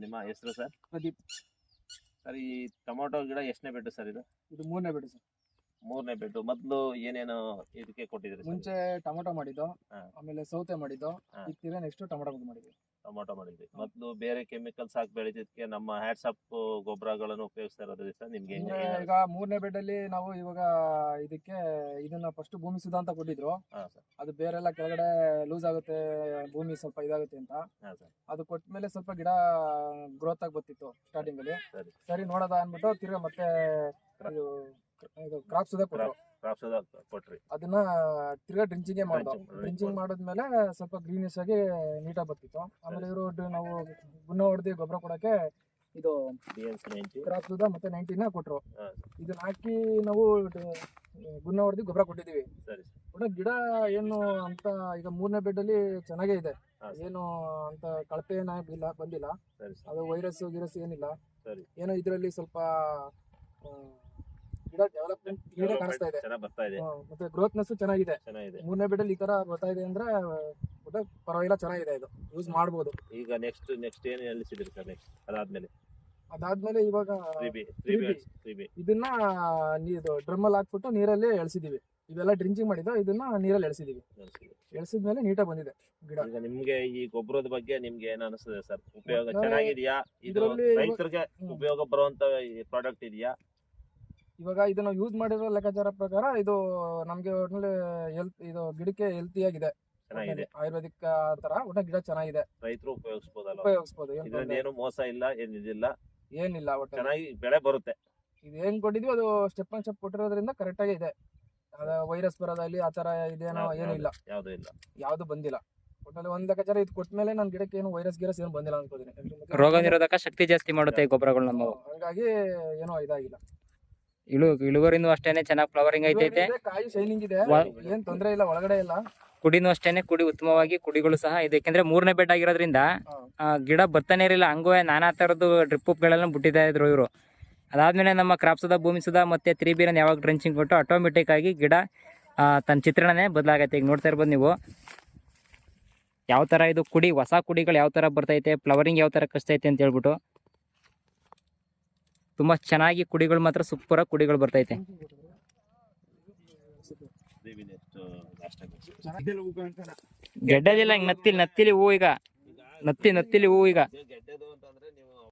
ನಿಮ್ಮ ಹೆಸರು sir? Pradeep. Sir, ಈ ಟೊಮೊಟೊ ಗಿಡ ಎಷ್ಟನೇ ಬೆಡ್ಡು ಸರ್ ಇದು? ಇದು 3ನೇ ಬೆಡ್ ಸರ್. 3ನೇ ಬೆಡ್ಡು. ಮೊದಲು ಏನೇನು ಇದಕ್ಕೆ ಕೊಟ್ಟಿದ್ರಿ ಸರ್? ಮುಂಚೆ ಟೊಮೊಟೊ ಮಾಡಿದ್ದು, ಹಾ. ಆಮೇಲೆ ಸೌತೆ ಮಾಡಿದ್ದು, ಹಾ. ಈಗ ತಿರ್ಗಾ ನೆಕ್ಸ್ಟ್ ಟೊಮೊಟೊ ಮಾಡಿದ್ವಿ. ಟೊಮೊಟೊ ಮಾಡಿದ್ವಿ. ಮೊದಲು ಬೇರೆ ಕೆಮಿಕಲ್ಸ್ ಹಾಕಿ ಬೆಳೆದಿದ್ದಕ್ಕೆ ನಮ್ಮ ಹ್ಯಾಟ್ಸಪ್ ಗೊಬ್ಬರಗಳನ್ನು ಉಪಯೋಗಿಸ್ತಾ ಇರೋದ್ರಿ ಸರ್ ನಿಮ್ಗೆ ಹೆಂಗೆ? ಅಂದ್ರೆ ಈಗ 3ನೇ ಬೆಡ್ ಅಲ್ಲಿ ನಾವು ಇವಾಗ ಇದಕ್ಕೆ ಇದನ್ನ ಫಸ್ಟ್ ಭೂಮಿ ಸುಧಾ ಅಂತ ಕೊಟ್ಟಿದ್ರು. ಹಾ ಸರ್. ಅದು ಬೇರೆಲ್ಲ ಕೆಳಗಡೆ ಲೂಸ್ ಆಗುತ್ತೆ, ಭೂಮಿ ಸ್ವಲ್ಪ ಇದಾಗುತ್ತೆ ಅಂತ. ಹಾ ಸರ್. ಅದು ಕೊಟ್ಮೇಲೆ ಸ್ವಲ್ಪ ಗಿಡ ಗ್ರೋತ್ ಆಗಿ ಬರ್ತಿತ್ತು ಸ್ಟಾರ್ಟಿಂಗ್ ಅಲ್ಲಿ. ಸರಿ. ಸರಿ ನೋಡೋದ ಅನ್ಬಿಟ್ಟು ತಿರ್ಗಾ ಮತ್ತೆ ಇದು ಕ್ರಾಪ್ ಸುಧಾ ಕೊಟ್ಟರು. ಕ್ರಾಪ್ಸ್ ಕೊಟ್ರಿ. ಅದನ್ನ ತಿರ್ಗಾ ಡ್ರಿಂಚಿಂಗ್ ಮಾಡ್ದು. ಡ್ರಿಂಚಿಂಗ್ ಮಾಡಿದ್ಮೇಲೆ ಸ್ವಲ್ಪ ಗ್ರೀನಿಶ್ ಆಗಿ ನೀಟಾಗಿ ಬರ್ತಿತ್ತು. ಆಮೇಲೆ ಇವರು ನಾವು ಗುಣ ಹೊಡೆದಿ ಗೊಬ್ಬರ ಕೊಡಕ್ಕೆ ಇದು ಕ್ರಾಪ್ ಸುಧಾ ಮತ್ತೆ 90ನ ಕೊಟ್ರು. ಇದನ್ನ ಹಾಕಿ ನಾವು ಗುಣ ಹೊಡೆದಿ ಗೊಬ್ಬರ ಕೊಟ್ಟಿದೀವಿ. ಸರಿ. ಗಿಡ ಏನು ಅಂತ ಈಗ 3ನೇ ಬೆಡ್ ಅಲ್ಲಿ ಚೆನ್ನಾಗೇ ಇದೆ. ಏನು ಅಂತ ಕಳಪೆ ಏನಾಗಿಲ್ಲ, ಬಂದಿಲ್ಲ. ಅದು ವೈರಸ್ ಗಿರಸ್ ಏನಿಲ್ಲ. ಏನೋ ಇದ್ರಲ್ಲಿ ಸ್ವಲ್ಪ ಗಿಡ ಡೆವಲಪ್ಮೆಂಟ್ ಗಿಡ ಕಾಣಿಸ್ತಾ ಇದೆ, ಬರ್ತಾ ಇದೆ. ಮತ್ತೆ ಗ್ರೋತ್ನೆಸ್ ಚೆನ್ನಾಗಿದೆ. 3ನೇ ಬೆಡ್ ಅಲ್ಲಿ ಈ ತರ ಬರ್ತಾ ಇದೆ ಅಂದ್ರೆ ಪರವಾಗಿಲ್ಲ, ಚೆನ್ನಾಗಿದೆ. ಇದು ಯೂಸ್ ಮಾಡ್ಬೋದು. ಈಗ ನೆಕ್ಸ್ಟ್ ಏನು ಎಲ್ಲಿಸಿದ್ರಿ ಸರ್? ನೆಕ್ಸ್ಟ್ ಅದಾದ್ಮೇಲೆ ಇವಾಗ 3B ಇದನ್ನ ಇದು ಡ್ರಮ್ಮಲ್ಲಿ ಹಾಕ್ಬಿಟ್ಟು ನೀರಲ್ಲಿ ಎಳ್ಸಿದೀವಿ. ಇವೆಲ್ಲ ಡ್ರಿಂಚಿಂಗ್ ಮಾಡಿದ್ದು, ಇದನ್ನ ನೀರಲ್ಲಿ ಎಳ್ಸಿದ್ಮೇಲೆ ನೀಟಾಗಿ ಬಂದಿದೆ ಗಿಡ. ಈಗ ನಿಮ್ಗೆ ಈ ಗೊಬ್ಬರದ ಬಗ್ಗೆ ನಿಮ್ಗೆ ಏನ್ ಅನಿಸ್ತದೆ ಸರ್? ಉಪಯೋಗ ಚೆನ್ನಾಗಿದೆಯಾ? ಇದು ರೈತರಿಗೆ ಉಪಯೋಗ ಬರುವಂತ ಪ್ರಾಡಕ್ಟ್ ಇದೆಯಾ? ಇವಾಗ ಇದನ್ನ ಯೂಸ್ ಮಾಡಿರೋ ಲೆಕ್ಕಾಚಾರ ಪ್ರಕಾರ ಇದು ನಮ್ಗೆ ಒಳ್ಳೆ ಇದು ಗಿಡಕ್ಕೆ ಹೆಲ್ತಿ ಆಗಿದೆ, ಆಯುರ್ವೇದಿಕ್ ತರ. ಒಳ್ಳೆ ಗಿಡ ಚೆನ್ನಾಗಿದೆ, ರೈತರು ಉಪಯೋಗಿಸಬಹುದು. ಏನು ಮೋಸ ಇಲ್ಲ, ಏನಿಲ್ಲ. ಒಟ್ಟು ಚೆನ್ನಾಗಿ ಬೆಳೆ ಬರುತ್ತೆ. ಇದು ಏನ್ ಕೊಟ್ಟಿದ್ವಿ ಅದು ಸ್ಟೆಪ್ ಬೈ ಸ್ಟೆಪ್ ಕೊಟ್ಟಿರೋದ್ರಿಂದ ಕರೆಕ್ಟ್ ಆಗಿ ಇದೆ. ವೈರಸ್ ಬರೋದಾಗ್ಲಿ ಆ ತರ ಇದೇನೋ ಏನೂ ಇಲ್ಲ, ಯಾವ್ದು ಬಂದಿಲ್ಲ. ಒಟ್ಟಲ್ಲಿ ಒಂದ್ ಲೆಕ್ಕಾಚಾರ ಇದು ಕೊಟ್ಮೇಲೆ ನನ್ ಗಿಡಕ್ಕೆ ಏನು ವೈರಸ್ ಗಿರಸ್ ಏನು ಬಂದಿಲ್ಲ ಅನ್ಕೋತೀನಿ. ರೋಗ ನಿರೋಧಕ ಶಕ್ತಿ ಜಾಸ್ತಿ ಮಾಡುತ್ತೆ ಈ ಗೊಬ್ಬರಗಳು ನಮ್ಮ. ಹಾಗಾಗಿ ಏನೋ ಇದಾಗಿಲ್ಲ. ಇಳುವರಿನೂ ಅಷ್ಟೇನೆ ಚೆನ್ನಾಗಿ ಫ್ಲವರಿಂಗ್ ಐತೈತೆ, ಕಾಯಿ ಶೈನಿಂಗ್ ಇದೆ, ಏನ್ ತೊಂದ್ರೆ ಇಲ್ಲ ಒಳಗಡೆ ಎಲ್ಲ. ಕುಡಿನೂ ಅಷ್ಟೇನೆ, ಕುಡಿ ಉತ್ತಮವಾಗಿ ಕುಡಿಗಳು ಸಹ ಇದೆ. ಯಾಕಂದ್ರೆ 3ನೇ ಬೆಡ್ ಆಗಿರೋದ್ರಿಂದ ಗಿಡ ಬರ್ತಾನೆ ಇರಲಿಲ್ಲ. ಹಂಗುವೆ ನಾನಾ ತರದ್ದು ಡ್ರಿಪ್ ಬಿಟ್ಟಿತಾ ಇದ್ರು ಇವರು. ಅದಾದ್ಮೇಲೆ ನಮ್ಮ ಕ್ರಾಪ್ ಸುಧಾ, ಭೂಮಿ ಸುಧಾ ಮತ್ತೆ 3B ಯಾವಾಗ ಡ್ರೆಂಚಿಂಗ್ ಕೊಟ್ಟು ಆಟೋಮೆಟಿಕ್ ಆಗಿ ಗಿಡ ತನ್ನ ಚಿತ್ರಣನೇ ಬದಲಾಗತ್ತೆ. ಈಗ ನೋಡ್ತಾ ಇರ್ಬೋದು ನೀವು ಯಾವ ತರ ಇದು ಕುಡಿ, ಹೊಸ ಕುಡಿಗಳು ಯಾವ ತರ ಬರ್ತೈತೆ, ಫ್ಲವರಿಂಗ್ ಯಾವ ತರ ಕಸ್ತೈತೆ ಅಂತ ಹೇಳ್ಬಿಟ್ಟು. ತುಂಬಾ ಚೆನ್ನಾಗಿ ಕುಡಿಗಳು ಮಾತ್ರ ಸೂಪರ್ ಆಗಿ ಕುಡಿಗಳು ಬರ್ತೈತೆ. ಗೆಡ್ಡೆದಿಲ್ಲ, ಹಿಂಗ್ ನತ್ತಿಲಿ ಹೂ. ಈಗ ನತ್ತಿಲಿ ಹೂ ಈಗ